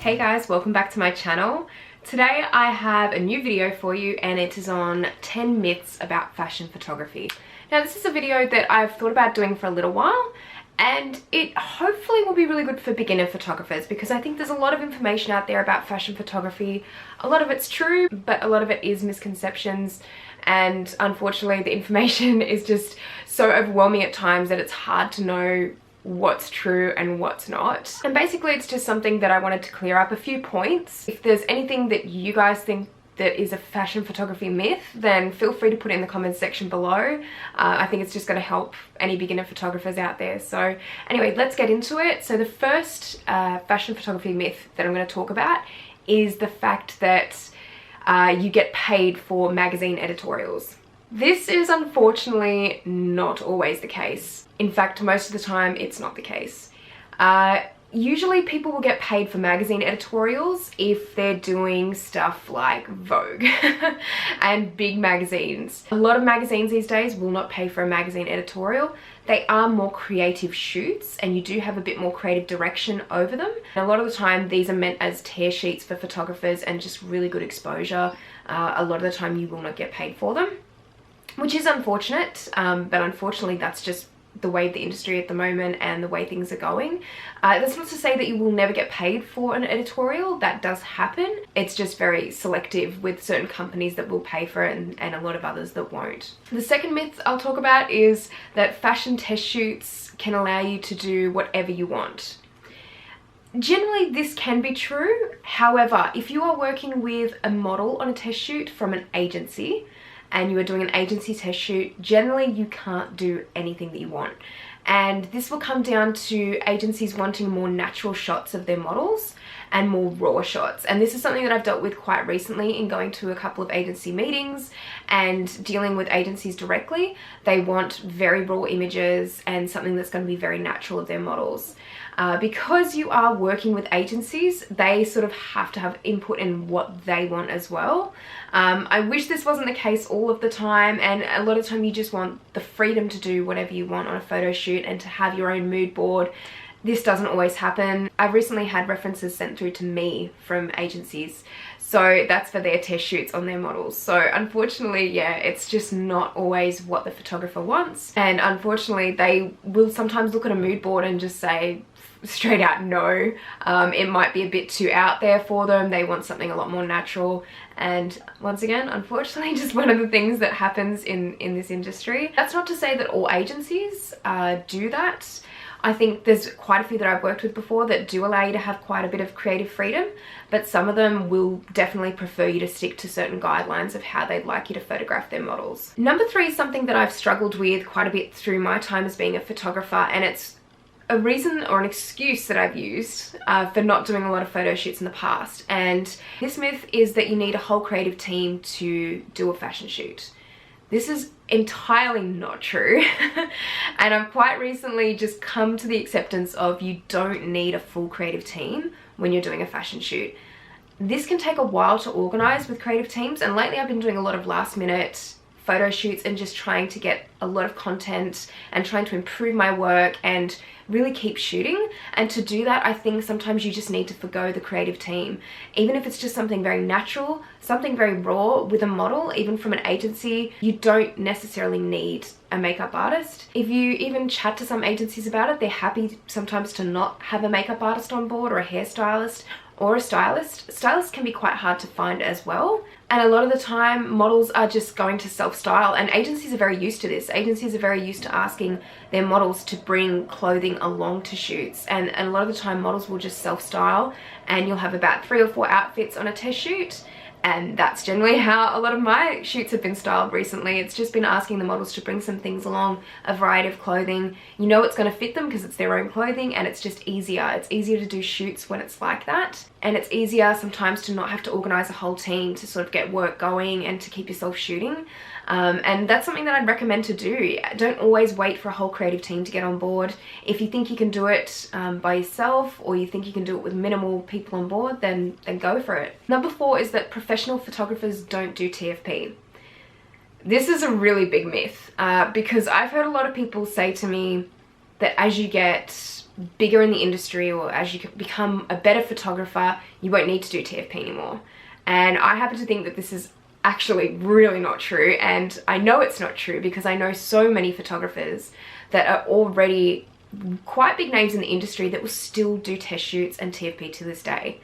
Hey guys, welcome back to my channel. Today I have a new video for you and it is on 10 myths about fashion photography. Now this is a video that I've thought about doing for a little while and it hopefully will be really good for beginner photographers because I think there's a lot of information out there about fashion photography. A lot of it's true, but a lot of it is misconceptions, and unfortunately the information is just so overwhelming at times that it's hard to know what's true and what's not. And basically it's just something that I wanted to clear up a few points. If there's anything that you guys think that is a fashion photography myth, then feel free to put it in the comments section below. I think it's just going to help any beginner photographers out there. So anyway, let's get into it. So the first fashion photography myth that I'm going to talk about is the fact that you get paid for magazine editorials. This is unfortunately not always the case. In fact, most of the time it's not the case. Usually people will get paid for magazine editorials if they're doing stuff like Vogue and big magazines. A lot of magazines these days will not pay for a magazine editorial. They are more creative shoots and you do have a bit more creative direction over them. And a lot of the time these are meant as tear sheets for photographers and just really good exposure. A lot of the time you will not get paid for them, which is unfortunate, but unfortunately that's just the way of the industry at the moment and the way things are going. That's not to say that you will never get paid for an editorial. That does happen. It's just very selective with certain companies that will pay for it and a lot of others that won't. The second myth I'll talk about is that fashion test shoots can allow you to do whatever you want. Generally this can be true. However, if you are working with a model on a test shoot from an agency, and you are doing an agency test shoot, generally you can't do anything that you want. And this will come down to agencies wanting more natural shots of their models and more raw shots. And this is something that I've dealt with quite recently in going to a couple of agency meetings and dealing with agencies directly. They want very raw images and something that's going to be very natural of their models. Because you are working with agencies, they sort of have to have input in what they want as well. I wish this wasn't the case all of the time, and a lot of the time you just want the freedom to do whatever you want on a photo shoot and to have your own mood board. This doesn't always happen. I've recently had references sent through to me from agencies, so that's for their test shoots on their models. So unfortunately, yeah, it's just not always what the photographer wants, and unfortunately they will sometimes look at a mood board and just say straight out no. It might be a bit too out there for them. They want something a lot more natural, and once again, unfortunately, just one of the things that happens in this industry. That's not to say that all agencies do that. I think there's quite a few that I've worked with before that do allow you to have quite a bit of creative freedom, but some of them will definitely prefer you to stick to certain guidelines of how they'd like you to photograph their models. Number 3 is something that I've struggled with quite a bit through my time as being a photographer, and it's a reason or an excuse that I've used for not doing a lot of photo shoots in the past. And this myth is that you need a whole creative team to do a fashion shoot. This is entirely not true. And I've quite recently just come to the acceptance of you don't need a full creative team when you're doing a fashion shoot. This can take a while to organize with creative teams, and lately I've been doing a lot of last minute photo shoots and just trying to get a lot of content and trying to improve my work and really keep shooting. And to do that, I think sometimes you just need to forgo the creative team. Even if it's just something very natural, something very raw with a model, even from an agency, you don't necessarily need a makeup artist. If you even chat to some agencies about it, they're happy sometimes to not have a makeup artist on board or a hairstylist or a stylist. Stylists can be quite hard to find as well. And a lot of the time models are just going to self-style, and agencies are very used to this. Agencies are very used to asking their models to bring clothing along to shoots, and a lot of the time models will just self-style and you'll have about 3 or 4 outfits on a test shoot. And that's generally how a lot of my shoots have been styled recently. It's just been asking the models to bring some things along, a variety of clothing. You know it's going to fit them because it's their own clothing, and it's just easier. It's easier to do shoots when it's like that. And it's easier sometimes to not have to organize a whole team to sort of get work going and to keep yourself shooting. And that's something that I'd recommend to do. Don't always wait for a whole creative team to get on board. If you think you can do it by yourself, or you think you can do it with minimal people on board, then go for it. Number 4 is that professional photographers don't do TFP. This is a really big myth because I've heard a lot of people say to me, that as you get bigger in the industry or as you become a better photographer, you won't need to do TFP anymore. And I happen to think that this is actually really not true, and I know it's not true because I know so many photographers that are already quite big names in the industry that will still do test shoots and TFP to this day.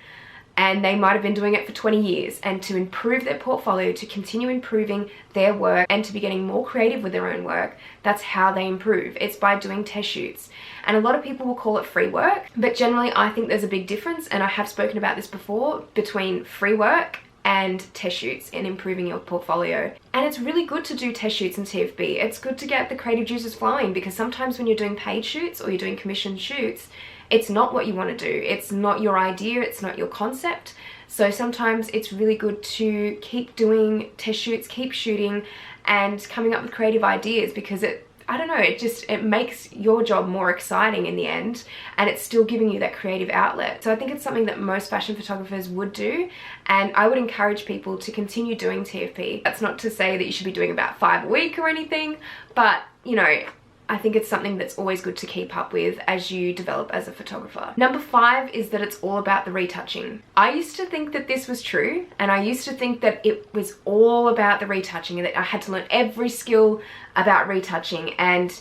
And they might have been doing it for 20 years, and to improve their portfolio, to continue improving their work and to be getting more creative with their own work, that's how they improve. It's by doing test shoots. And a lot of people will call it free work, but generally I think there's a big difference, and I have spoken about this before, between free work and test shoots in improving your portfolio. And it's really good to do test shoots and TFB. It's good to get the creative juices flowing, because sometimes when you're doing paid shoots or you're doing commissioned shoots, it's not what you want to do. It's not your idea, it's not your concept. So sometimes it's really good to keep doing test shoots, keep shooting and coming up with creative ideas, because I don't know, it makes your job more exciting in the end, and it's still giving you that creative outlet. So I think it's something that most fashion photographers would do, and I would encourage people to continue doing TFP. That's not to say that you should be doing about 5 a week or anything, but you know, I think it's something that's always good to keep up with as you develop as a photographer. Number 5 is that it's all about the retouching. I used to think that this was true, and I used to think that it was all about the retouching and that I had to learn every skill about retouching. And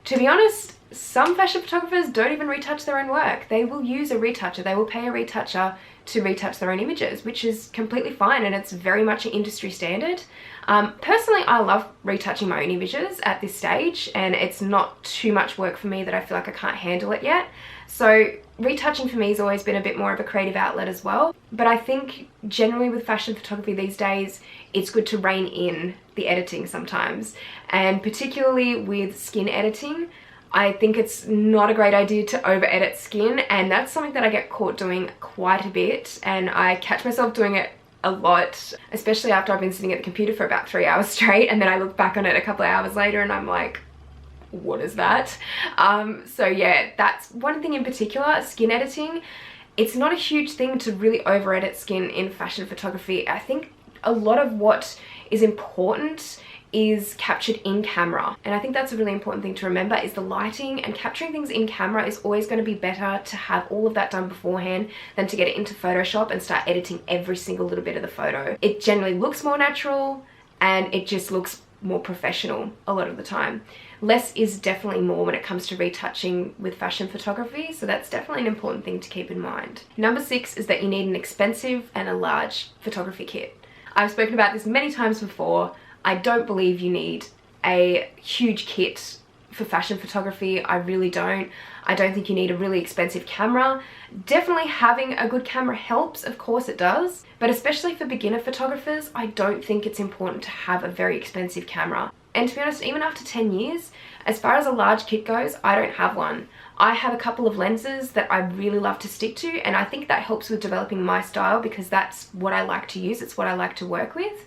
to be honest, some fashion photographers don't even retouch their own work. They will use a retoucher. They will pay a retoucher to retouch their own images, which is completely fine, and it's very much an industry standard. Personally, I love retouching my own images at this stage, and it's not too much work for me that I feel like I can't handle it yet. So retouching for me has always been a bit more of a creative outlet as well. But I think generally with fashion photography these days, it's good to rein in the editing sometimes. And particularly with skin editing, I think it's not a great idea to over edit skin, and that's something that I get caught doing quite a bit, and I catch myself doing it a lot, especially after I've been sitting at the computer for about 3 hours straight, and then I look back on it a couple of hours later and I'm like, what is that? So yeah, that's one thing in particular, skin editing. It's not a huge thing to really over edit skin in fashion photography. I think a lot of what is important is captured in camera, and I think that's a really important thing to remember, is the lighting, and capturing things in camera is always going to be better to have all of that done beforehand than to get it into Photoshop and start editing every single little bit of the photo. It generally looks more natural and it just looks more professional a lot of the time. Less is definitely more when it comes to retouching with fashion photography, so that's definitely an important thing to keep in mind. Number 6 is that you need an expensive and a large photography kit. I've spoken about this many times before. I don't believe you need a huge kit for fashion photography. I really don't. I don't think you need a really expensive camera. Definitely having a good camera helps, of course it does, but especially for beginner photographers, I don't think it's important to have a very expensive camera. And to be honest, even after 10 years, as far as a large kit goes, I don't have one. I have a couple of lenses that I really love to stick to, and I think that helps with developing my style because that's what I like to use. It's what I like to work with.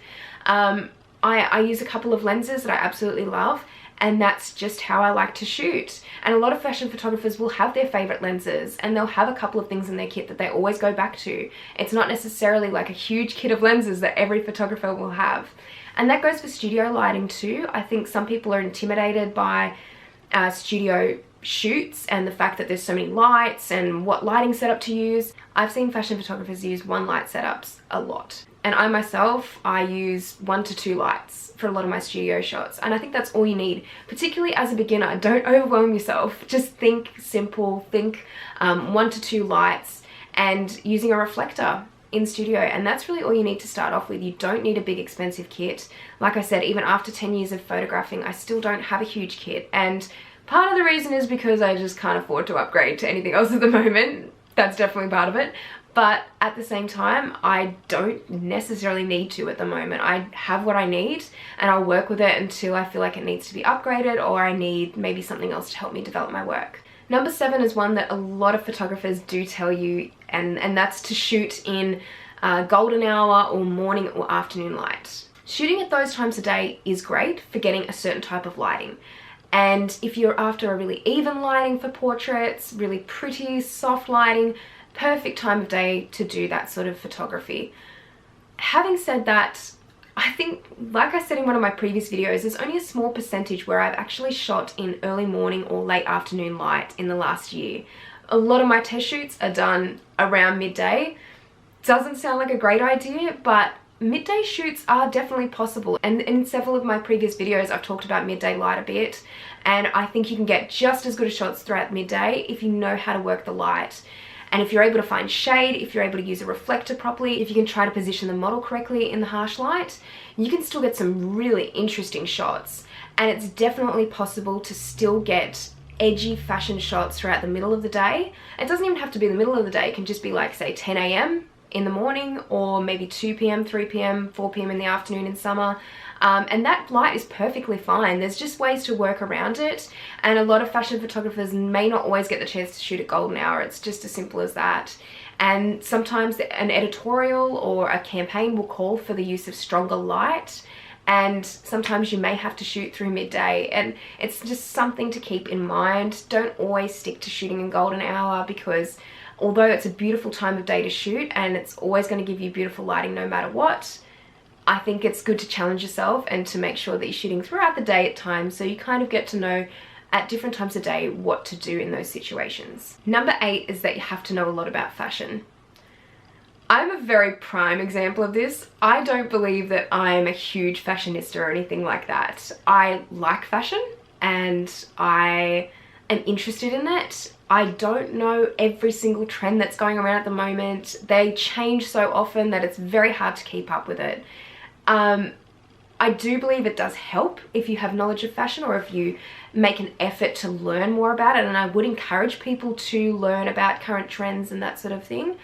I use a couple of lenses that I absolutely love, and that's just how I like to shoot. And a lot of fashion photographers will have their favorite lenses, and they'll have a couple of things in their kit that they always go back to. It's not necessarily like a huge kit of lenses that every photographer will have. And that goes for studio lighting too. I think some people are intimidated by studio shoots and the fact that there's so many lights and what lighting setup to use. I've seen fashion photographers use one light setups a lot. And I myself, I use 1 to 2 lights for a lot of my studio shots. And I think that's all you need, particularly as a beginner. Don't overwhelm yourself. Just think simple, think 1 to 2 lights and using a reflector in studio. And that's really all you need to start off with. You don't need a big expensive kit. Like I said, even after 10 years of photographing, I still don't have a huge kit. And part of the reason is because I just can't afford to upgrade to anything else at the moment. That's definitely part of it. But at the same time, I don't necessarily need to at the moment. I have what I need and I'll work with it until I feel like it needs to be upgraded or I need maybe something else to help me develop my work. Number 7 is one that a lot of photographers do tell you, and that's to shoot in golden hour or morning or afternoon light. Shooting at those times of day is great for getting a certain type of lighting. And if you're after a really even lighting for portraits, really pretty, soft lighting, perfect time of day to do that sort of photography. Having said that, I think, like I said in one of my previous videos, there's only a small percentage where I've actually shot in early morning or late afternoon light in the last year. A lot of my test shoots are done around midday. Doesn't sound like a great idea, but midday shoots are definitely possible. And in several of my previous videos, I've talked about midday light a bit. And I think you can get just as good a shots throughout midday if you know how to work the light. And if you're able to find shade, if you're able to use a reflector properly, if you can try to position the model correctly in the harsh light, you can still get some really interesting shots. And it's definitely possible to still get edgy fashion shots throughout the middle of the day. It doesn't even have to be the middle of the day. It can just be like, say, 10 a.m. in the morning, or maybe 2 p.m, 3 p.m, 4 p.m in the afternoon in summer. And that light is perfectly fine. There's just ways to work around it. And a lot of fashion photographers may not always get the chance to shoot at golden hour. It's just as simple as that. And sometimes an editorial or a campaign will call for the use of stronger light. And sometimes you may have to shoot through midday, and it's just something to keep in mind. Don't always stick to shooting in golden hour, because although it's a beautiful time of day to shoot and it's always going to give you beautiful lighting no matter what, I think it's good to challenge yourself and to make sure that you're shooting throughout the day at times, so you kind of get to know at different times of day what to do in those situations. Number 8 is that you have to know a lot about fashion. I'm a very prime example of this. I don't believe that I'm a huge fashionista or anything like that. I like fashion and I am interested in it. I don't know every single trend that's going around at the moment. They change so often that it's very hard to keep up with it. I do believe it does help if you have knowledge of fashion, or if you make an effort to learn more about it, and I would encourage people to learn about current trends and that sort of thing.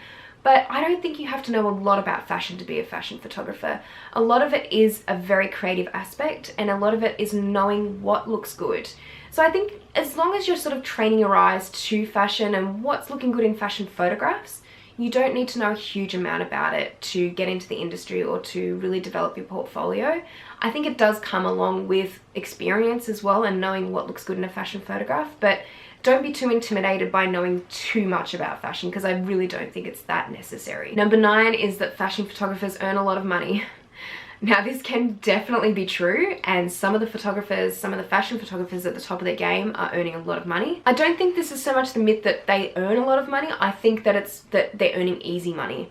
But I don't think you have to know a lot about fashion to be a fashion photographer. A lot of it is a very creative aspect, and a lot of it is knowing what looks good. So I think as long as you're sort of training your eyes to fashion and what's looking good in fashion photographs, you don't need to know a huge amount about it to get into the industry or to really develop your portfolio. I think it does come along with experience as well, and knowing what looks good in a fashion photograph, but don't be too intimidated by knowing too much about fashion, because I really don't think it's that necessary. Number 9 is that fashion photographers earn a lot of money. Now, this can definitely be true, and some of the fashion photographers at the top of their game are earning a lot of money. I don't think this is so much the myth that they earn a lot of money. I think that it's that they're earning easy money.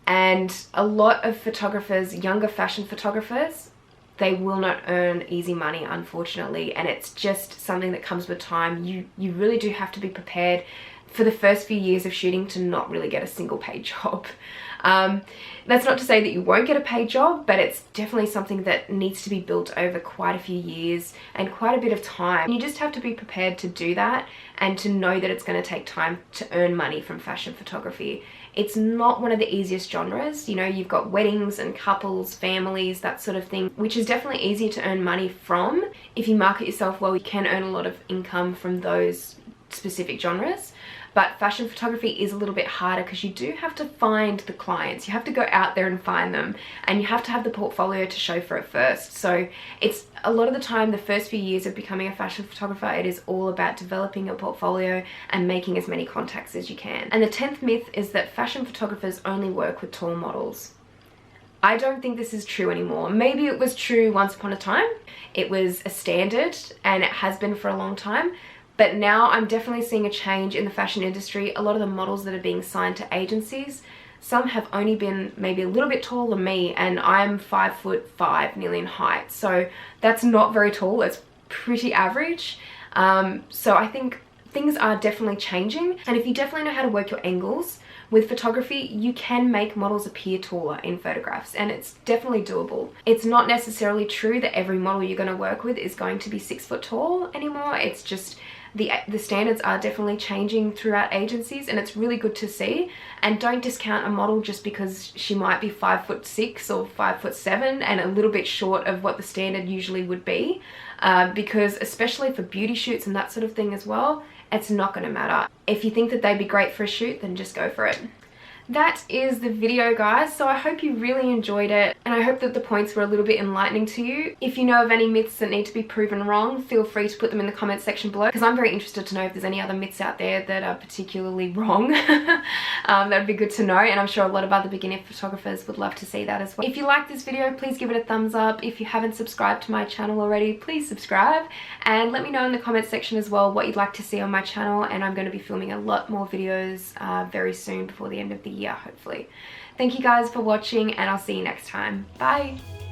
And a lot of photographers, younger fashion photographers, they will not earn easy money, unfortunately, and it's just something that comes with time. You really do have to be prepared for the first few years of shooting to not really get a single paid job. That's not to say that you won't get a paid job, but it's definitely something that needs to be built over quite a few years and quite a bit of time. You just have to be prepared to do that, and to know that it's going to take time to earn money from fashion photography. It's not one of the easiest genres. You know, you've got weddings and couples, families, that sort of thing, which is definitely easier to earn money from. If you market yourself well, you can earn a lot of income from those specific genres. But fashion photography is a little bit harder, because you do have to find the clients. You have to go out there and find them, and you have to have the portfolio to show for it first. So it's a lot of the time, the first few years of becoming a fashion photographer, it is all about developing a portfolio and making as many contacts as you can. And the 10th myth is that fashion photographers only work with tall models. I don't think this is true anymore. Maybe it was true once upon a time. It was a standard, and it has been for a long time. But now I'm definitely seeing a change in the fashion industry. A lot of the models that are being signed to agencies, some have only been maybe a little bit taller than me, and I'm 5'5", nearly in height. So that's not very tall, it's pretty average. So I think things are definitely changing, and if you definitely know how to work your angles with photography, you can make models appear taller in photographs, and it's definitely doable. It's not necessarily true that every model you're going to work with is going to be 6 foot tall anymore. It's just the standards are definitely changing throughout agencies, and it's really good to see. And don't discount a model just because she might be 5'6" or 5'7" and a little bit short of what the standard usually would be, because especially for beauty shoots and that sort of thing as well, it's not going to matter. If you think that they'd be great for a shoot, then just go for it. that is the video, guys. So I hope you really enjoyed it, and I hope that the points were a little bit enlightening to you. If you know of any myths that need to be proven wrong, feel free to put them in the comment section below, because I'm very interested to know if there's any other myths out there that are particularly wrong. That'd be good to know, and I'm sure a lot of other beginner photographers would love to see that as well. If you like this video, please give it a thumbs up. If you haven't subscribed to my channel already, please subscribe, and let me know in the comment section as well what you'd like to see on my channel, and I'm going to be filming a lot more videos very soon before the end of the year, hopefully. Thank you guys for watching, and I'll see you next time. Bye!